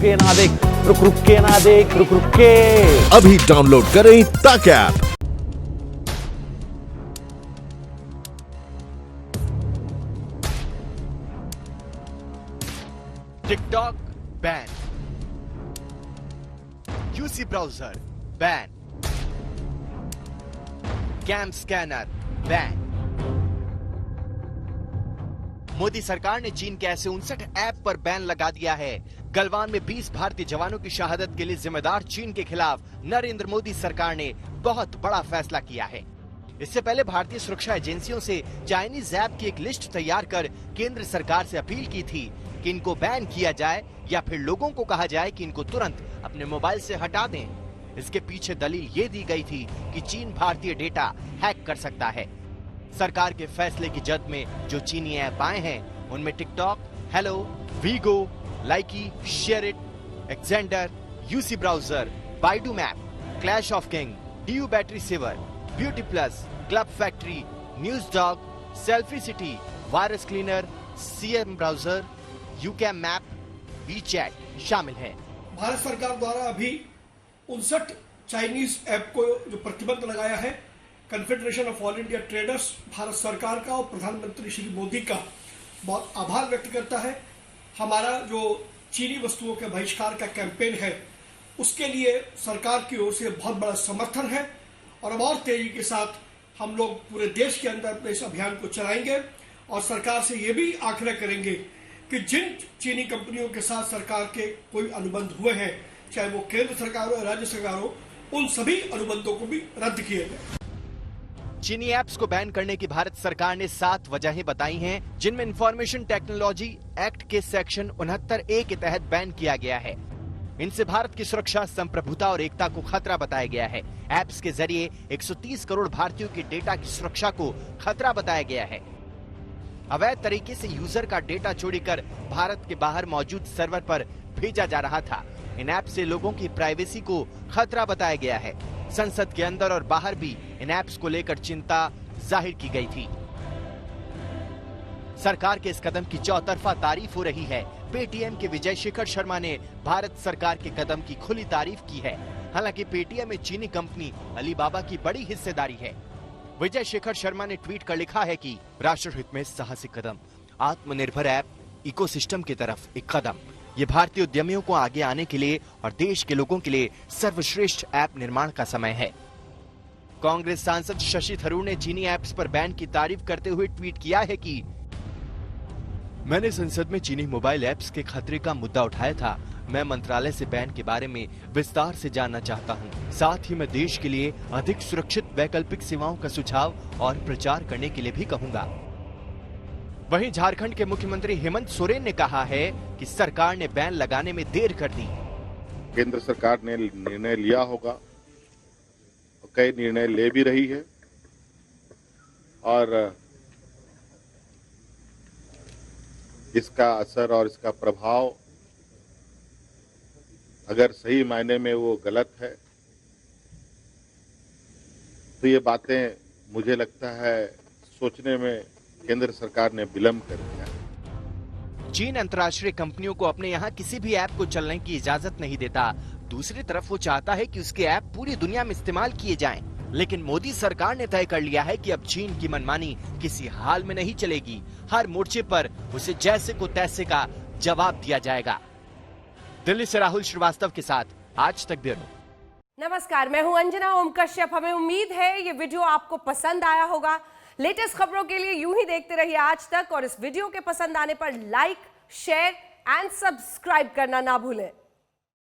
के ना देख, रुक के ना देख, रुक के। अभी डाउनलोड करें तक app. TikTok ban, UC browser ban, CamScanner ban. Modi सरकार ने चीन के ऐसे 59 ऐप पर बैन लगा दिया है। गलवान में 20 भारतीय जवानों की शहादत के लिए जिम्मेदार चीन के खिलाफ नरेंद्र मोदी सरकार ने बहुत बड़ा फैसला किया है। इससे पहले भारतीय सुरक्षा एजेंसियों से चाइनीज ऐप की एक लिस्ट तैयार कर केंद्र सरकार से अपील की थी कि इनको बैन किया जाए या फिर लोगों को कहा जाए कि इनको तुरंत अपने मोबाइल से हटा दें। इसके पीछे दलील ये दी गई थी कि चीन भारतीय डेटा हैक कर सकता है। सरकार के फैसले की जद में जो चीनी ऐप आए हैं उनमें TikTok, Helo, Vigo, Likee, share it, Xender, UC browser, Baidu map, clash of king, DU battery saver, beauty plus, club factory, news dog, selfie city, virus cleaner, CM browser, YouCam map, WeChat शामिल है। भारत सरकार द्वारा अभी 59 Chinese app को जो प्रतिबंध लगाया है, confederation of all India traders Bharat सरकार का और प्रधानमंत्री श्री मोदी का बहुत आभार व्यक्त करता है। हमारा जो चीनी वस्तुओं के बहिष्कार का कैंपेन है उसके लिए सरकार की ओर से बहुत बड़ा समर्थन है और अब और तेजी के साथ हम लोग पूरे देश के अंदर अपने इस अभियान को चलाएंगे और सरकार से ये भी आग्रह करेंगे कि जिन चीनी कंपनियों के साथ सरकार के कोई अनुबंध हुए हैं, चाहे वो केंद्र सरकार हो या राज्य सरकार हो, उन सभी अनुबंधों को भी रद्द किए गए। चीनी ऐप्स को बैन करने की भारत सरकार ने 7 वजहें बताई हैं, जिनमें इंफॉर्मेशन टेक्नोलॉजी एक्ट के सेक्शन 69A के तहत बैन किया गया है। इनसे भारत की सुरक्षा, संप्रभुता और एकता को खतरा बताया गया है। ऐप्स के जरिए 130 करोड़ भारतीयों के डेटा की सुरक्षा को खतरा बताया गया है। अवैध तरीके से यूजर का डेटा चोरी कर भारत के बाहर मौजूद सर्वर पर भेजा जा रहा था। इन ऐप से लोगों की प्राइवेसी को खतरा बताया गया है। संसद के अंदर और बाहर भी इन ऐप्स को लेकर चिंता जाहिर की गई थी। सरकार के इस कदम की चौतरफा तारीफ हो रही है। पेटीएम के विजय शेखर शर्मा ने भारत सरकार के कदम की खुली तारीफ की है। हालांकि पेटीएम में चीनी कंपनी अलीबाबा की बड़ी हिस्सेदारी है। विजय शेखर शर्मा ने ट्वीट कर लिखा है कि राष्ट्रहित में साहसिक कदम, आत्मनिर्भर ऐप इकोसिस्टम की तरफ एक कदम। ये भारतीय उद्यमियों को आगे आने के लिए और देश के लोगों के लिए सर्वश्रेष्ठ ऐप निर्माण का समय है। कांग्रेस सांसद शशि थरूर ने चीनी ऐप्स पर बैन की तारीफ करते हुए ट्वीट किया है कि मैंने संसद में चीनी मोबाइल ऐप्स के खतरे का मुद्दा उठाया था। मैं मंत्रालय से बैन के बारे में विस्तार से जानना चाहता हूं। साथ ही मैं देश के लिए अधिक सुरक्षित वैकल्पिक सेवाओं का सुझाव और प्रचार करने के लिए भी कहूंगा। वहीं झारखंड के मुख्यमंत्री हेमंत सोरेन ने कहा है कि सरकार ने बैन लगाने में देर कर दी। केंद्र सरकार ने निर्णय लिया होगा और कई निर्णय ले भी रही है और इसका असर और इसका प्रभाव अगर सही मायने में वो गलत है तो ये बातें मुझे लगता है सोचने में केंद्र सरकार ने विलंब कर दिया है। चीन अंतर्राष्ट्रीय कंपनियों को अपने यहाँ किसी भी ऐप को चलने की इजाजत नहीं देता। दूसरी तरफ वो चाहता है कि उसके ऐप पूरी दुनिया में इस्तेमाल किए जाएं। लेकिन मोदी सरकार ने तय कर लिया है कि अब चीन की मनमानी किसी हाल में नहीं चलेगी। हर मोर्चे पर उसे जैसे को तैसे का जवाब दिया जाएगा। दिल्ली से राहुल श्रीवास्तव के साथ आज तक ब्यूरो। नमस्कार, मैं हूं अंजना ओम कश्यप। हमें उम्मीद है ये वीडियो आपको पसंद आया होगा। लेटेस्ट खबरों के लिए यूं ही देखते रहिए आज तक और इस वीडियो के पसंद आने पर लाइक, शेयर एंड सब्सक्राइब करना ना भूलें।